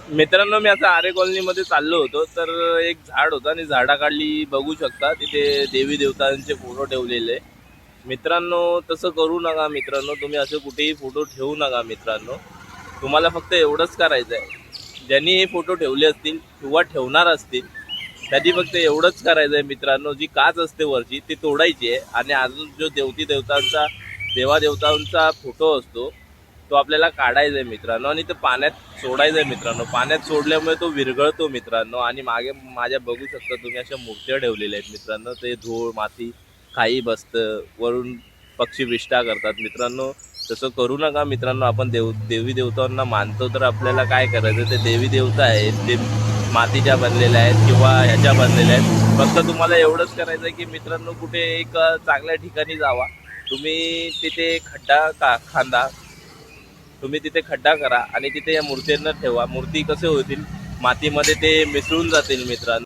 मित्रांनो, मी आता आरे कॉलनीमध्ये चाललो होतो, तर एक झाड होतं आणि झाडाखाली बघू शकता तिथे देवी देवतांचे फोटो ठेवलेले. मित्रांनो, तसं करू नका मित्रांनो, तुम्ही असे कुठेही फोटो ठेवू नका मित्रांनो. तुम्हाला फक्त एवढंच करायचं आहे, ज्यांनी हे फोटो ठेवले असतील किंवा ठेवणार असतील त्यांनी फक्त एवढंच करायचं आहे मित्रांनो. जी काच असते वरची ती तोडायची आहे आणि अजून जो देवतांचा देवादेवतांचा फोटो असतो तो आपल्याला काढायचा आहे मित्रांनो आणि तो पाण्यात सोडायचा आहे मित्रांनो. पाण्यात सोडल्यामुळे तो विरघळतो मित्रांनो. आणि मागे माझ्या बघू शकता तुम्ही अशा मूर्त्या ठेवलेल्या आहेत मित्रांनो. ते धूळ माती काही बसतं, वरून पक्षी विष्ठा करतात मित्रांनो. तसं करू नका मित्रांनो. आपण देवी देवतांना मानतो तर आपल्याला काय करायचं, ते देवी देवता आहेत ते मातीच्या बनलेल्या आहेत किंवा ह्याच्या बनलेल्या आहेत. फक्त तुम्हाला एवढंच करायचं आहे की मित्रांनो, कुठे एक चांगल्या ठिकाणी जावा, तुम्ही तिथे खांदा, तुम्ही तिथे खड्डा करा आणि तिथे या मूर्तींना ठेवा. मूर्ती कसे होतील, मातीमध्ये ते मिसळून जातील मित्रांनो.